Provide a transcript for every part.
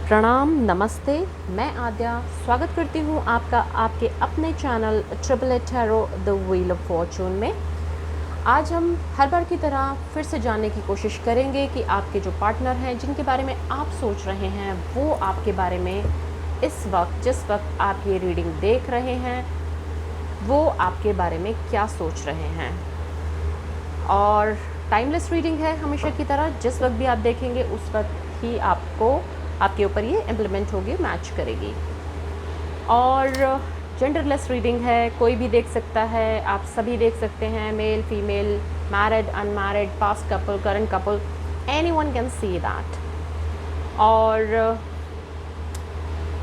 प्रणाम, नमस्ते। मैं आद्या स्वागत करती हूँ आपका आपके अपने channel triple eight tarot the wheel of fortune में। आज हम हर बार की तरह फिर से जानने की कोशिश करेंगे कि आपके जो पार्टनर हैं, जिनके बारे में आप सोच रहे हैं, वो आपके बारे में इस वक्त, जिस वक्त आप ये रीडिंग देख रहे हैं, वो आपके बारे में क्या सोच रहे हैं। और टाइमलेस रीडिंग है हमेशा की तरह, जिस वक्त भी आप देखेंगे उस वक्त ही आपके ऊपर ये इम्प्लीमेंट होगी, मैच करेगी। और जेंडरलेस रीडिंग है, कोई भी देख सकता है, आप सभी देख सकते हैं, male female, married unmarried, past couple, current couple, anyone can see that. और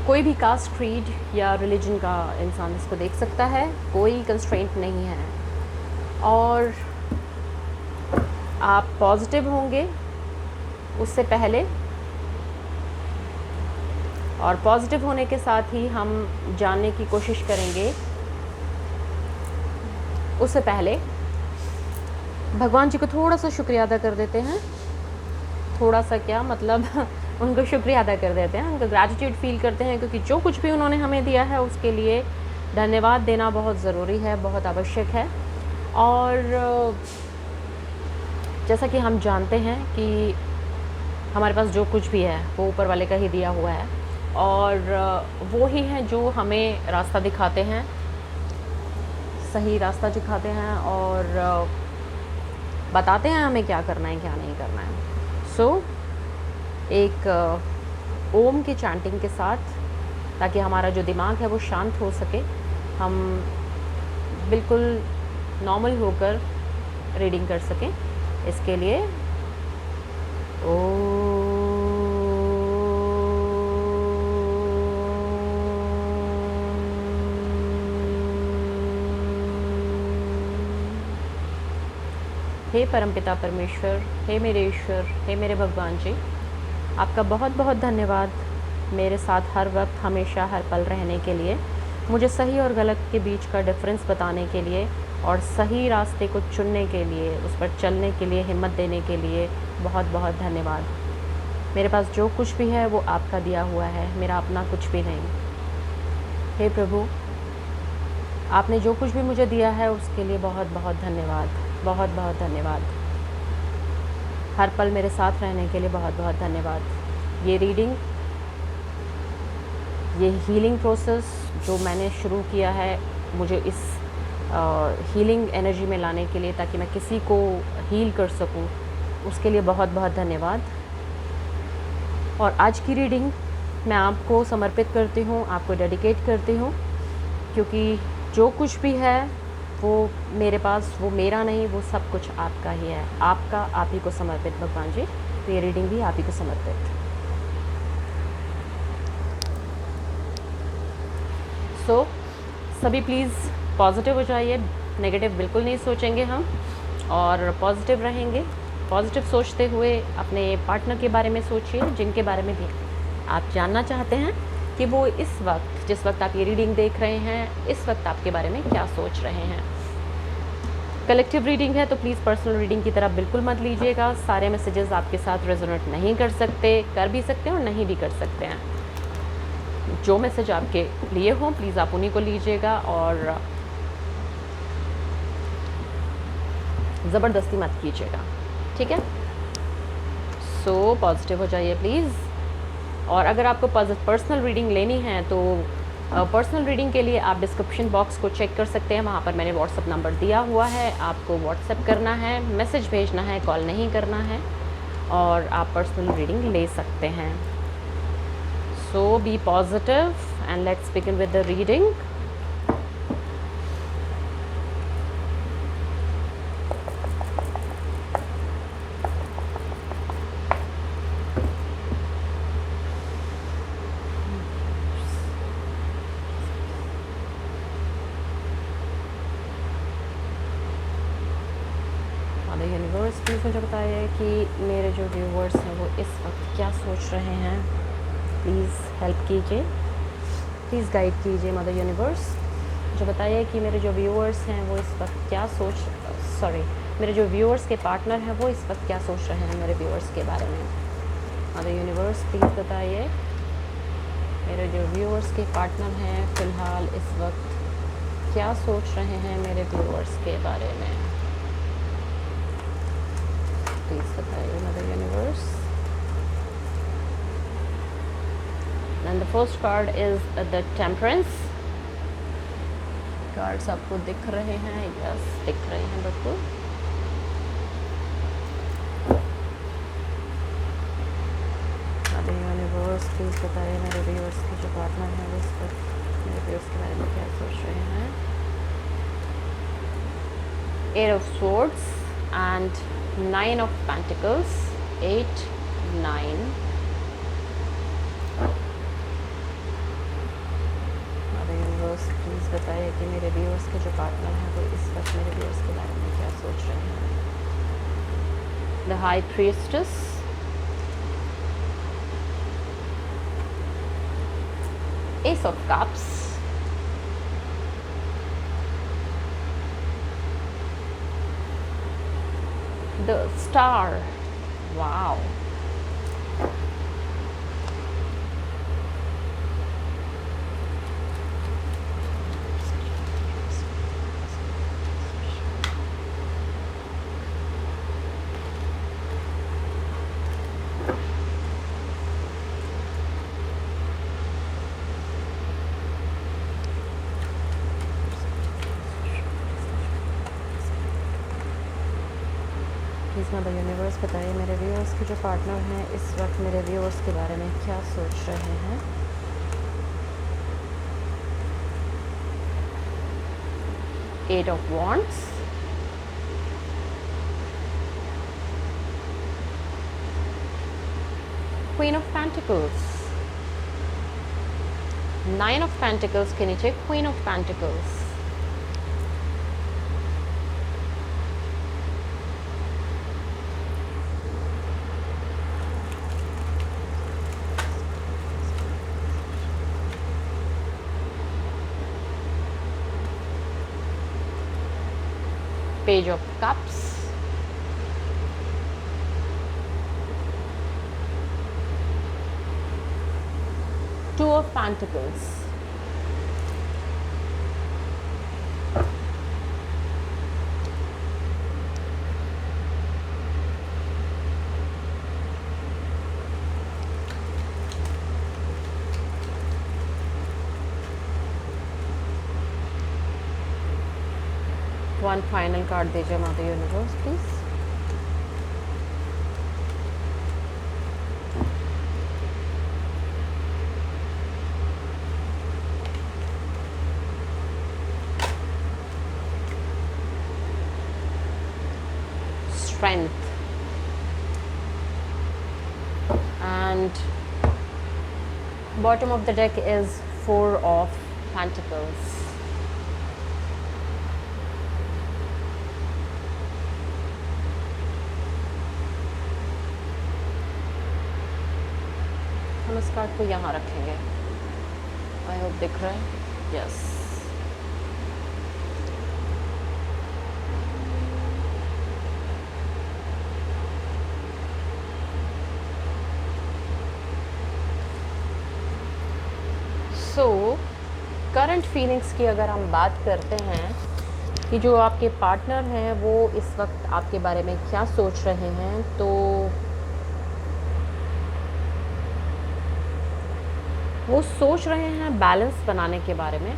कोई भी कास्ट, क्रीड या रिलीजन का इंसान इसको देख सकता है, कोई कंस्ट्रेंट नहीं है। और आप पॉजिटिव होंगे उससे पहले, और पॉजिटिव होने के साथ ही हम जानने की कोशिश करेंगे। उससे पहले भगवान जी को थोड़ा सा शुक्रिया अदा कर देते हैं। थोड़ा सा क्या मतलब उनको शुक्रिया अदा कर देते हैं, उनका ग्रैटिट्यूड फील करते हैं, क्योंकि जो कुछ भी उन्होंने हमें दिया है उसके लिए धन्यवाद देना बहुत ज़रूरी है, बहुत आवश्यक है। और जैसा कि हम जानते हैं कि हमारे पास जो कुछ भी है वो ऊपर वाले का ही दिया हुआ है, और वो ही हैं जो हमें रास्ता दिखाते हैं, सही रास्ता दिखाते हैं, और बताते हैं हमें क्या करना है, क्या नहीं करना है। एक ओम की चैंटिंग के साथ, ताकि हमारा जो दिमाग है वो शांत हो सके, हम बिल्कुल नॉर्मल होकर रीडिंग कर सकें, इसके लिए हे परमपिता परमेश्वर, हे मेरे ईश्वर, हे मेरे भगवान जी, आपका बहुत बहुत धन्यवाद मेरे साथ हर वक्त, हमेशा, हर पल रहने के लिए, मुझे सही और गलत के बीच का डिफरेंस बताने के लिए, और सही रास्ते को चुनने के लिए, उस पर चलने के लिए हिम्मत देने के लिए बहुत बहुत धन्यवाद। मेरे पास जो कुछ भी है वो आपका दिया हुआ है, मेरा अपना कुछ भी नहीं। हे प्रभु, आपने जो कुछ भी मुझे दिया है उसके लिए बहुत बहुत धन्यवाद, बहुत बहुत धन्यवाद। हर पल मेरे साथ रहने के लिए बहुत बहुत धन्यवाद। ये रीडिंग, ये हीलिंग प्रोसेस जो मैंने शुरू किया है, मुझे इस हीलिंग एनर्जी में लाने के लिए, ताकि मैं किसी को हील कर सकूं, उसके लिए बहुत बहुत धन्यवाद। और आज की रीडिंग मैं आपको समर्पित करती हूँ, आपको डेडिकेट करती हूँ, क्योंकि जो कुछ भी है वो मेरे पास, वो मेरा नहीं, वो सब कुछ आपका ही है, आपका, आप ही को समर्पित भगवान जी। तो ये रीडिंग भी आप ही को समर्पित। सभी प्लीज़ पॉजिटिव हो जाइए, नेगेटिव बिल्कुल नहीं सोचेंगे हम, और पॉजिटिव रहेंगे। पॉजिटिव सोचते हुए अपने पार्टनर के बारे में सोचिए, जिनके बारे में भी आप जानना चाहते हैं कि वो इस वक्त, जिस वक्त आप ये रीडिंग देख रहे हैं, इस वक्त आपके बारे में क्या सोच रहे हैं। कलेक्टिव रीडिंग है तो प्लीज़ पर्सनल रीडिंग की तरफ बिल्कुल मत लीजिएगा। सारे मैसेजेस आपके साथ रेजोनेट नहीं कर सकते, कर भी सकते हैं और नहीं भी कर सकते हैं। जो मैसेज आपके लिए हो प्लीज़ आप उन्हीं को लीजिएगा, और ज़बरदस्ती मत कीजिएगा, ठीक है। पॉजिटिव हो जाइए प्लीज़। और अगर आपको पर्सनल रीडिंग लेनी है तो पर्सनल रीडिंग के लिए आप डिस्क्रिप्शन बॉक्स को चेक कर सकते हैं, वहाँ पर मैंने व्हाट्सअप नंबर दिया हुआ है, आपको व्हाट्सअप करना है, मैसेज भेजना है, कॉल नहीं करना है, और आप पर्सनल रीडिंग ले सकते हैं। So be positive and let's begin with the reading. Universe please मुझे बताइए कि मेरे जो व्यूवर्स हैं वो इस वक्त क्या सोच रहे हैं। प्लीज़ हेल्प कीजिए, प्लीज़ गाइड कीजिए मदर यूनिवर्स। मुझे बताइए कि मेरे जो व्यूवर्स हैं वो इस वक्त क्या मेरे जो व्यूवर्स के पार्टनर हैं वो इस वक्त क्या सोच रहे हैं मेरे व्यूवर्स के बारे में। मदर यूनिवर्स प्लीज़ बताइए मेरे जो व्यूअर्स के पार्टनर हैं फ़िलहाल इस वक्त क्या सोच रहे हैं मेरे व्यूअर्स के बारे में, प्लीज़ बताइए mother universe. And the first card is the temperance. Cards आपको दिख रहे हैं? यस, दिख रहे हैं बिल्कुल। यूनिवर्स प्लीज़ बताइए मेरे व्यूअर्स के जो पार्टनर हैं वो इस वक्त मेरे व्यूअर्स के बारे में क्या सोच रहे हैं। Eight of swords and 9 of pentacles, 8, 9। मेरे यूनिवर्स प्लीज़ बताइए कि मेरे व्यूअर्स के जो पार्टनर हैं वो इस वक्त मेरे व्यूअर्स के बारे में क्या सोच रहे हैं। The high priestess, Ace of Cups, the Star, wow, please mother universe बताइए मेरे व्यूअर्स के जो पार्टनर हैं इस वक्त मेरे व्यूअर्स के बारे में क्या सोच रहे हैं। Eight of wands, queen of pentacles, 9 of pentacles के नीचे queen of pentacles, Page of Cups, Two of Pentacles, one final card दीजिए mother universe please. Strength and bottom of the deck is 4 of Pentacles. हम इस card को यहाँ रखेंगे। I hope दिख रहा है। यस, सो करंट फीलिंग्स की अगर हम बात करते हैं कि जो आपके पार्टनर हैं वो इस वक्त आपके बारे में क्या सोच रहे हैं, तो वो सोच रहे हैं बैलेंस बनाने के बारे में,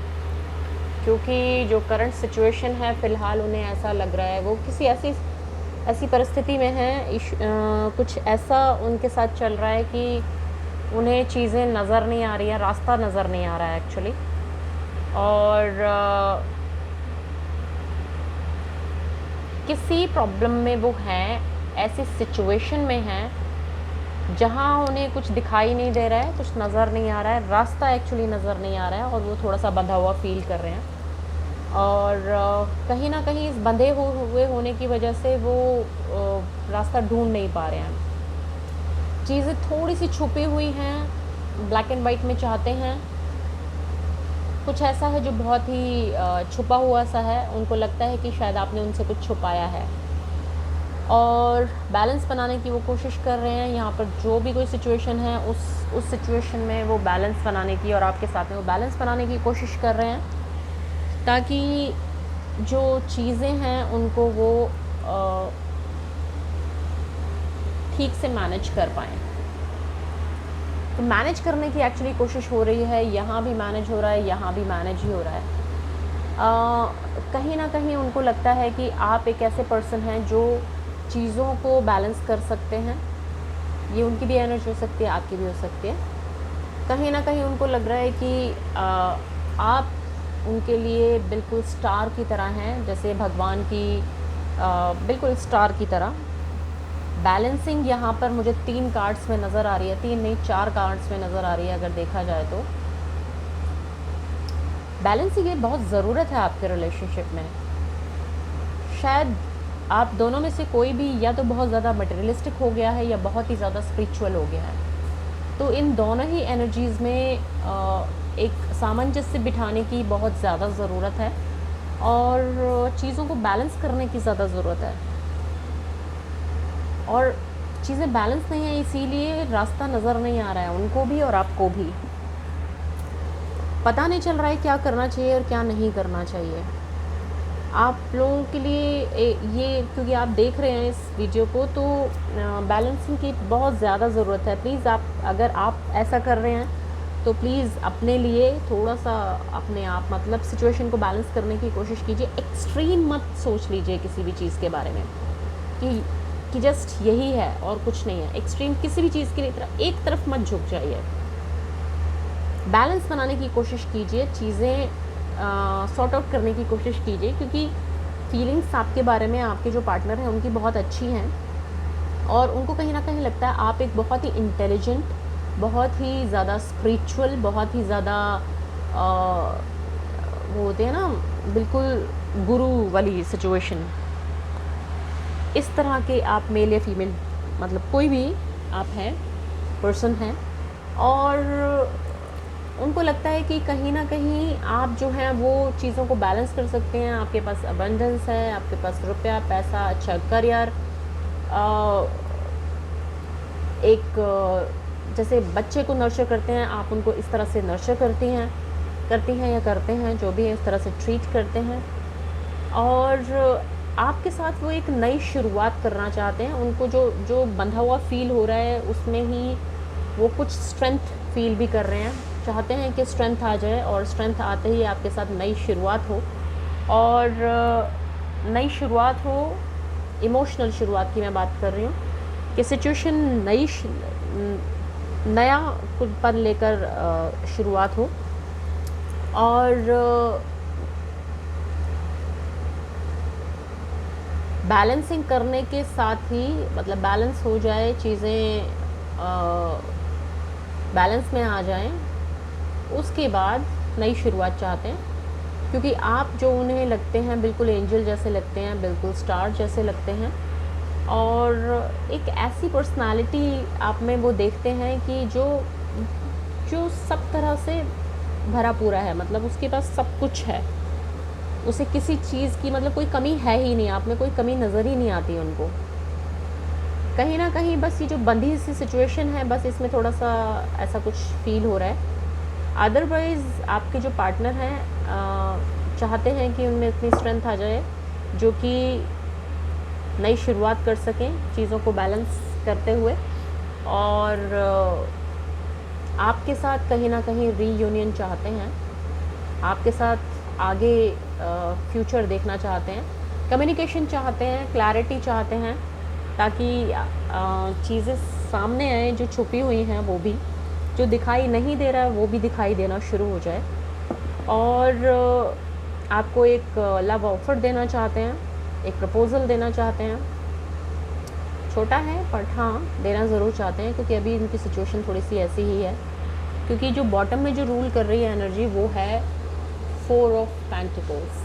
क्योंकि जो करंट सिचुएशन है फ़िलहाल उन्हें ऐसा लग रहा है वो किसी ऐसी परिस्थिति में है, कुछ ऐसा उनके साथ चल रहा है कि उन्हें चीज़ें नज़र नहीं आ रही है, रास्ता नज़र नहीं आ रहा है एक्चुअली। और किसी प्रॉब्लम में वो हैं, ऐसी सिचुएशन में हैं जहाँ उन्हें कुछ दिखाई नहीं दे रहा है, कुछ नज़र नहीं आ रहा है, रास्ता एक्चुअली नज़र नहीं आ रहा है और वो थोड़ा सा बंधा हुआ फील कर रहे हैं। और कहीं ना कहीं इस बंधे हुए होने की वजह से वो रास्ता ढूंढ नहीं पा रहे हैं। चीज़ें थोड़ी सी छुपी हुई हैं, ब्लैक एंड वाइट में चाहते हैं। कुछ ऐसा है जो बहुत ही छुपा हुआ सा है, उनको लगता है कि शायद आपने उनसे कुछ छुपाया है। और बैलेंस बनाने की वो कोशिश कर रहे हैं। यहाँ पर जो भी कोई सिचुएशन है उस सिचुएशन में वो बैलेंस बनाने की और आपके साथ में वो बैलेंस बनाने की कोशिश कर रहे हैं, ताकि जो चीज़ें हैं उनको वो ठीक से मैनेज कर पाएँ। तो मैनेज करने की एक्चुअली कोशिश हो रही है, यहाँ भी मैनेज हो रहा है, यहाँ भी मैनेज ही हो रहा है। कहीं ना कहीं उनको लगता है कि आप एक ऐसे पर्सन हैं जो चीज़ों को बैलेंस कर सकते हैं। ये उनकी भी एनर्जी हो सकती है, आपकी भी हो सकती है। कहीं ना कहीं उनको लग रहा है कि आप उनके लिए बिल्कुल स्टार की तरह हैं, जैसे भगवान की बिल्कुल स्टार की तरह। बैलेंसिंग यहाँ पर मुझे 3 कार्ड्स में नज़र आ रही है, 3 नहीं 4 कार्ड्स में नज़र आ रही है अगर देखा जाए तो। बैलेंसिंग की बहुत ज़रूरत है आपके रिलेशनशिप में। शायद आप दोनों में से कोई भी या तो बहुत ज़्यादा मटेरियलिस्टिक हो गया है या बहुत ही ज़्यादा स्पिरिचुअल हो गया है। तो इन दोनों ही एनर्जीज़ में एक सामंजस्य बिठाने की बहुत ज़्यादा ज़रूरत है और चीज़ों को बैलेंस करने की ज़्यादा ज़रूरत है। और चीज़ें बैलेंस नहीं है, इसीलिए रास्ता नज़र नहीं आ रहा है उनको भी और आपको भी। पता नहीं चल रहा है क्या करना चाहिए और क्या नहीं करना चाहिए। आप लोगों के लिए ये, क्योंकि आप देख रहे हैं इस वीडियो को, तो बैलेंसिंग की बहुत ज़्यादा ज़रूरत है। प्लीज़ अगर आप ऐसा कर रहे हैं तो प्लीज़ अपने लिए थोड़ा सा अपने आप मतलब सिचुएशन को बैलेंस करने की कोशिश कीजिए। एक्सट्रीम मत सोच लीजिए किसी भी चीज़ के बारे में कि जस्ट यही है और कुछ नहीं है। एक्सट्रीम किसी भी चीज़ के लिए एक तरफ मत झुक जाइए। बैलेंस बनाने की कोशिश कीजिए, चीज़ें सॉर्ट आउट करने की कोशिश कीजिए, क्योंकि फीलिंग्स आपके बारे में आपके जो पार्टनर हैं उनकी बहुत अच्छी हैं और उनको कहीं ना कहीं लगता है आप एक बहुत ही इंटेलिजेंट, बहुत ही ज़्यादा स्पिरिचुअल, बहुत ही ज़्यादा वो होते हैं ना बिल्कुल गुरु वाली सिचुएशन, इस तरह के आप मेल या फीमेल मतलब कोई भी आप हैं पर्सन हैं। और उनको लगता है कि कहीं ना कहीं आप जो हैं वो चीज़ों को बैलेंस कर सकते हैं। आपके पास अबंडेंस है, आपके पास रुपया पैसा, अच्छा करियर, एक जैसे बच्चे को नर्चर करते हैं आप उनको इस तरह से नर्चर करती हैं या करते हैं, जो भी है इस तरह से ट्रीट करते हैं। और आपके साथ वो एक नई शुरुआत करना चाहते हैं। उनको जो बंधा हुआ फील हो रहा है उसमें ही वो कुछ स्ट्रेंथ फील भी कर रहे हैं, चाहते हैं कि स्ट्रेंथ आ जाए और स्ट्रेंथ आते ही आपके साथ नई शुरुआत हो। और नई शुरुआत हो, इमोशनल शुरुआत की मैं बात कर रही हूँ कि सिचुएशन नया कुछ पल लेकर शुरुआत हो। और बैलेंसिंग करने के साथ ही मतलब बैलेंस हो जाए, चीज़ें बैलेंस में आ जाएं, उसके बाद नई शुरुआत चाहते हैं। क्योंकि आप जो उन्हें लगते हैं बिल्कुल एंजल जैसे लगते हैं, बिल्कुल स्टार जैसे लगते हैं और एक ऐसी पर्सनालिटी आप में वो देखते हैं कि जो सब तरह से भरा पूरा है, मतलब उसके पास सब कुछ है, उसे किसी चीज़ की मतलब कोई कमी है ही नहीं, आप में कोई कमी नज़र ही नहीं आती उनको। कहीं ना कहीं बस ये जो बंधी सी सिचुएशन है, बस इसमें थोड़ा सा ऐसा कुछ फील हो रहा है। अदरवाइज़ आपके जो पार्टनर हैं चाहते हैं कि उनमें इतनी स्ट्रेंथ आ जाए जो कि नई शुरुआत कर सकें चीज़ों को बैलेंस करते हुए, और आपके साथ कहीं ना कहीं रीयूनियन चाहते हैं, आपके साथ आगे फ्यूचर देखना चाहते हैं, कम्युनिकेशन चाहते हैं, क्लैरिटी चाहते हैं, ताकि चीज़ें सामने आए जो छुपी हुई हैं, वो भी जो दिखाई नहीं दे रहा है वो भी दिखाई देना शुरू हो जाए। और आपको एक लव ऑफ़र देना चाहते हैं, एक प्रपोज़ल देना चाहते हैं। छोटा है बट हाँ देना ज़रूर चाहते हैं, क्योंकि अभी इनकी सिचुएशन थोड़ी सी ऐसी ही है। क्योंकि जो बॉटम में जो रूल कर रही है एनर्जी वो है 4 ऑफ पेंटिकल्स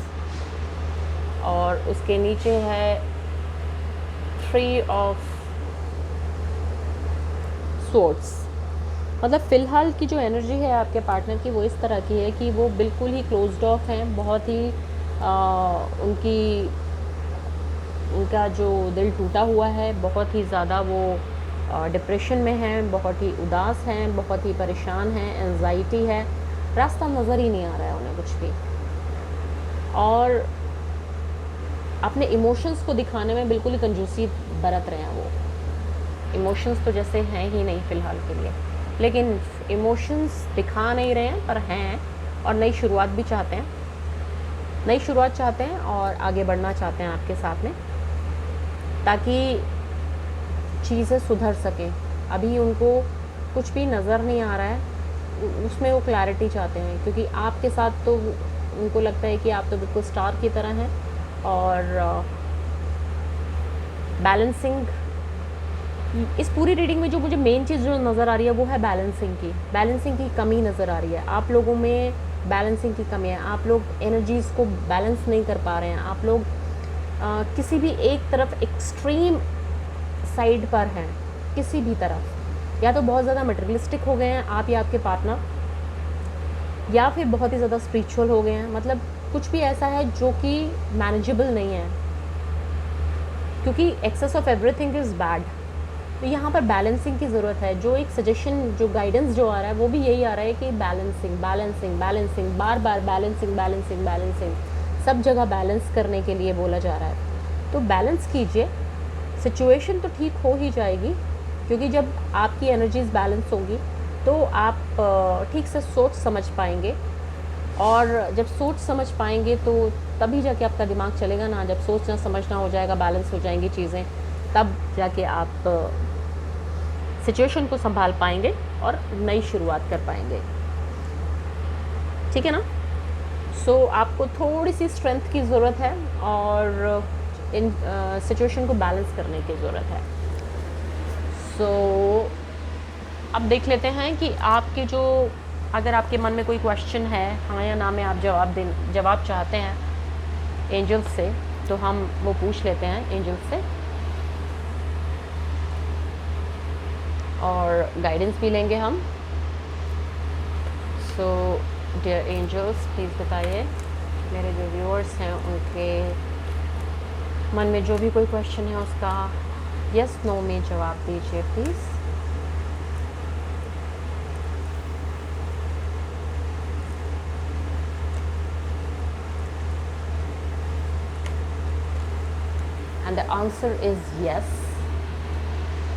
और उसके नीचे है 3 ऑफ स्वॉर्ड्स। मतलब फ़िलहाल की जो एनर्जी है आपके पार्टनर की वो इस तरह की है कि वो बिल्कुल ही क्लोज्ड ऑफ हैं, बहुत ही उनकी उनका जो दिल टूटा हुआ है, बहुत ही ज़्यादा वो डिप्रेशन में हैं, बहुत ही उदास हैं, बहुत ही परेशान हैं, एंजाइटी है, रास्ता नज़र ही नहीं आ रहा है उन्हें कुछ भी। और अपने इमोशंस को दिखाने में बिल्कुल ही कंजूसी बरत रहे हैं वो। इमोशंस तो जैसे हैं ही नहीं फ़िलहाल के लिए, लेकिन इमोशंस दिखा नहीं रहे हैं पर हैं, और नई शुरुआत भी चाहते हैं, नई शुरुआत चाहते हैं और आगे बढ़ना चाहते हैं आपके साथ में, ताकि चीज़ें सुधर सकें। अभी उनको कुछ भी नज़र नहीं आ रहा है, उसमें वो क्लैरिटी चाहते हैं, क्योंकि आपके साथ तो उनको लगता है कि आप तो बिल्कुल स्टार की तरह हैं, और बैलेंसिंग, इस पूरी रीडिंग में जो मुझे मेन चीज़ जो नज़र आ रही है वो है बैलेंसिंग की कमी नज़र आ रही है। आप लोगों में बैलेंसिंग की कमी है, आप लोग एनर्जीज़ को बैलेंस नहीं कर पा रहे हैं, आप लोग किसी भी एक तरफ एक्सट्रीम साइड पर हैं, किसी भी तरफ, या तो बहुत ज़्यादा मटेरियलिस्टिक हो गए हैं आप या आपके पार्टनर, या फिर बहुत ही ज़्यादा स्पिरिचुअल हो गए हैं। मतलब कुछ भी ऐसा है जो कि मैनेजेबल नहीं है, क्योंकि excess of everything is bad. तो यहाँ पर बैलेंसिंग की ज़रूरत है। जो एक सजेशन, जो गाइडेंस जो आ रहा है वो भी यही आ रहा है कि बैलेंसिंग, बार बार बैलेंसिंग, सब जगह बैलेंस करने के लिए बोला जा रहा है। तो बैलेंस कीजिए, सिचुएशन तो ठीक हो ही जाएगी, क्योंकि जब आपकी एनर्जीज बैलेंस होंगी तो आप ठीक से सोच समझ पाएंगे, और जब सोच समझ पाएंगे तो तभी जाके आपका दिमाग चलेगा ना। जब सोचना समझना हो जाएगा, बैलेंस हो जाएंगी चीज़ें, तब जाके आप सिचुएशन को संभाल पाएंगे और नई शुरुआत कर पाएंगे, ठीक है ना। सो आपको थोड़ी सी स्ट्रेंथ की ज़रूरत है और इन सिचुएशन को बैलेंस करने की ज़रूरत है। सो अब देख लेते हैं कि आपके जो, अगर आपके मन में कोई क्वेश्चन है, हाँ या ना में आप जवाब चाहते हैं एंजल्स से, तो हम वो पूछ लेते हैं एंजल्स से, और गाइडेंस भी लेंगे हम। सो डियर एंजल्स, प्लीज़ बताइए मेरे जो व्यूअर्स हैं उनके मन में जो भी कोई क्वेश्चन है उसका यस नो में जवाब दीजिए please. And the answer is yes.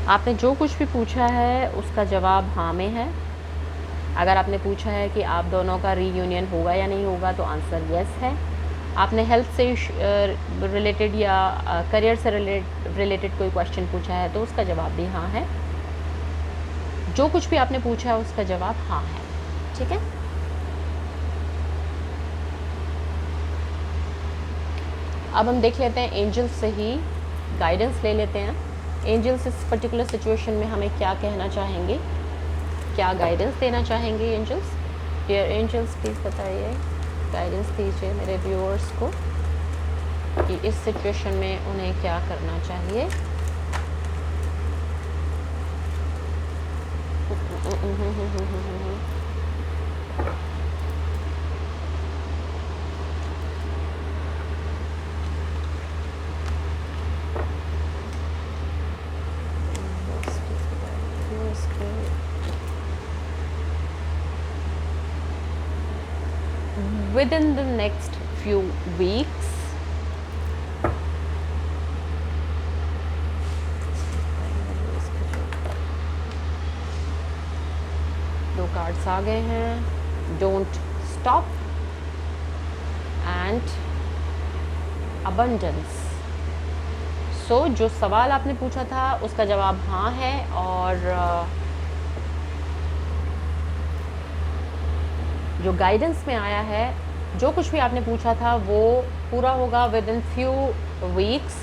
आपने जो कुछ भी पूछा है उसका जवाब हाँ में है। अगर आपने पूछा है कि आप दोनों का रीयूनियन होगा या नहीं होगा, तो आंसर यस है। आपने हेल्थ से रिलेटेड या करियर से रिलेटेड कोई क्वेश्चन पूछा है तो उसका जवाब भी हाँ है। जो कुछ भी आपने पूछा है उसका जवाब हाँ है, ठीक है। अब हम देख लेते हैं एंजल्स से ही गाइडेंस ले लेते हैं। एंजल्स इस पर्टिकुलर सिचुएशन में हमें क्या कहना चाहेंगे, क्या गाइडेंस देना चाहेंगे एंजल्स। डियर एंजल्स, प्लीज़ बताइए, गाइडेंस दीजिए मेरे व्यूअर्स को कि इस सिचुएशन में उन्हें क्या करना चाहिए। Within the next few weeks, दो कार्ड्स आ गए हैं, डोंट स्टॉप एंड अबंडेंस। सो जो सवाल आपने पूछा था उसका जवाब हाँ है, और जो गाइडेंस में आया है, जो कुछ भी आपने पूछा था वो पूरा होगा विद इन फ्यू वीक्स,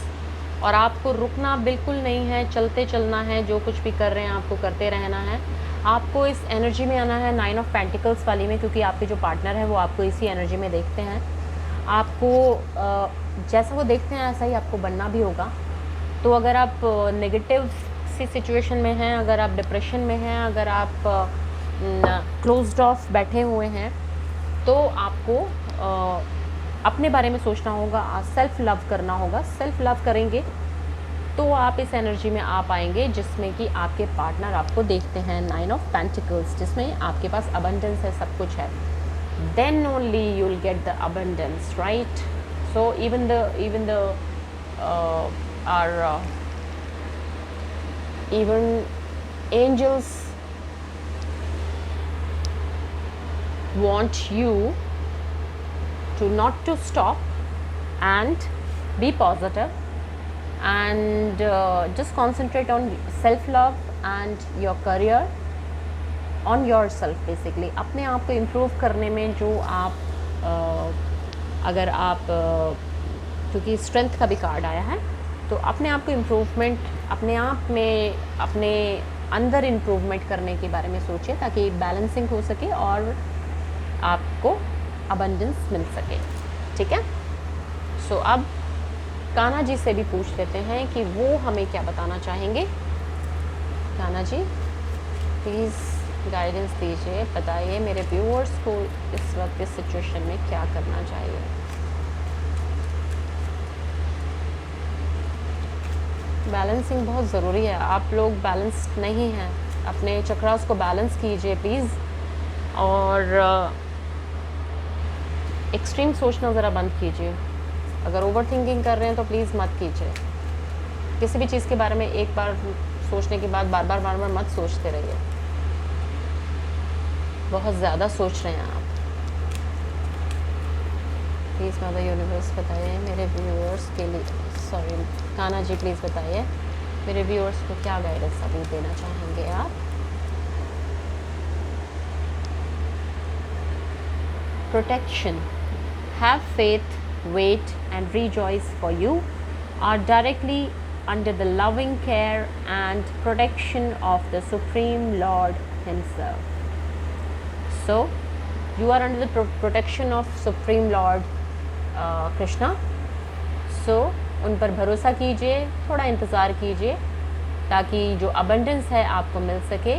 और आपको रुकना बिल्कुल नहीं है, चलते चलना है। जो कुछ भी कर रहे हैं आपको करते रहना है। आपको इस एनर्जी में आना है 9 ऑफ पेंटिकल्स वाली में, क्योंकि आपके जो पार्टनर है वो आपको इसी एनर्जी में देखते हैं। आपको जैसा वो देखते हैं ऐसा ही आपको बनना भी होगा। तो अगर आप नेगेटिव सी सिचुएशन में हैं, अगर आप डिप्रेशन में हैं, अगर आप क्लोज्ड ऑफ बैठे हुए हैं, तो आपको अपने बारे में सोचना होगा, सेल्फ लव करना होगा। सेल्फ लव करेंगे तो आप इस एनर्जी में आ पाएंगे जिसमें कि आपके पार्टनर आपको देखते हैं 9 ऑफ पेंटिकल्स, जिसमें आपके पास अबंडेंस है, सब कुछ है। Then only you will get the abundance, right? So even the are even angels want you to not to stop and be positive and just concentrate on self love and your career, on yourself basically। अपने आप को improve करने में जो आप अगर आप क्योंकि स्ट्रेंथ का भी कार्ड आया है, तो अपने आप को इम्प्रूवमेंट, अपने आप में अपने अंदर इम्प्रूवमेंट करने के बारे में सोचिए ताकि बैलेंसिंग हो सके और आपको अबंडेंस मिल सके, ठीक है? सो अब कान्हा जी से भी पूछ लेते हैं कि वो हमें क्या बताना चाहेंगे। कान्हा जी प्लीज़ गाइडेंस दीजिए, बताइए मेरे व्यूअर्स को इस वक्त इस सिचुएशन में क्या करना चाहिए। बैलेंसिंग बहुत ज़रूरी है। आप लोग बैलेंस्ड नहीं हैं, अपने चक्रास को बैलेंस कीजिए प्लीज़। और एक्सट्रीम सोचना ज़रा बंद कीजिए। अगर ओवर थिंकिंग कर रहे हैं तो प्लीज़ मत कीजिए। किसी भी चीज़ के बारे में एक बार सोचने के बाद बार बार मत सोचते रहिए। बहुत ज़्यादा सोच रहे हैं आप। प्लीज़ मदर यूनिवर्स बताइए मेरे व्यूअर्स के लिए, सॉरी कान्हा जी प्लीज़ बताइए मेरे व्यूअर्स को क्या गाइडेंस अभी देना चाहेंगे आप। Protection, have faith, wait and rejoice for you are directly under the loving care and protection of the Supreme Lord himself. So you are under the protection of Supreme Lord Krishna. So उन पर भरोसा कीजिए, थोड़ा इंतज़ार कीजिए ताकि जो abundance है आपको मिल सके।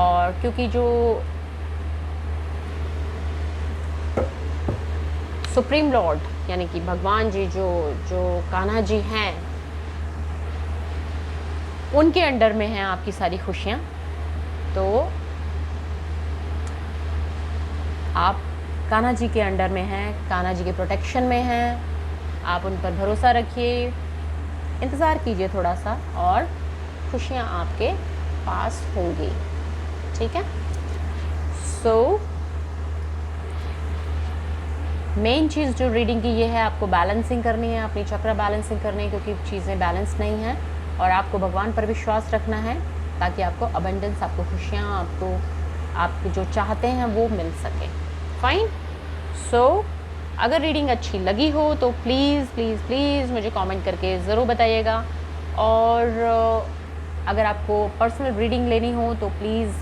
और क्योंकि जो सुप्रीम लॉर्ड यानी कि भगवान जी जो कान्हा जी हैं, उनके अंडर में हैं आपकी सारी खुशियाँ। तो आप कान्हा जी के अंडर में हैं, कान्हा जी के प्रोटेक्शन में हैं। आप उन पर भरोसा रखिए, इंतज़ार कीजिए थोड़ा सा और खुशियाँ आपके पास होंगी, ठीक है? सो मेन चीज़ जो रीडिंग की ये है, आपको बैलेंसिंग करनी है, अपनी चक्र बैलेंसिंग करनी है क्योंकि चीज़ें बैलेंस नहीं हैं। और आपको भगवान पर विश्वास रखना है ताकि आपको अबंडेंस, आपको खुशियाँ, आप जो चाहते हैं वो मिल सके। फाइन। सो अगर रीडिंग अच्छी लगी हो तो प्लीज़ मुझे कमेंट करके ज़रूर बताइएगा। और अगर आपको पर्सनल रीडिंग लेनी हो तो प्लीज़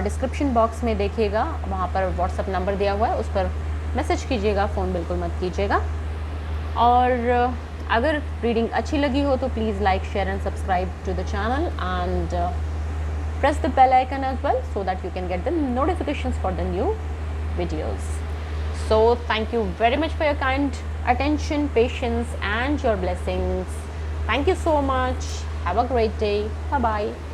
डिस्क्रिप्शन बॉक्स में देखिएगा, वहाँ पर व्हाट्सएप नंबर दिया हुआ है, उस पर मैसेज कीजिएगा, फ़ोन बिल्कुल मत कीजिएगा। और अगर रीडिंग अच्छी लगी हो तो please like, share and subscribe to the channel and press the bell icon as well so that you can get the notifications for the new videos. So thank you very much for your kind attention, patience and your blessings. Thank you so much. Have a great day. Bye bye.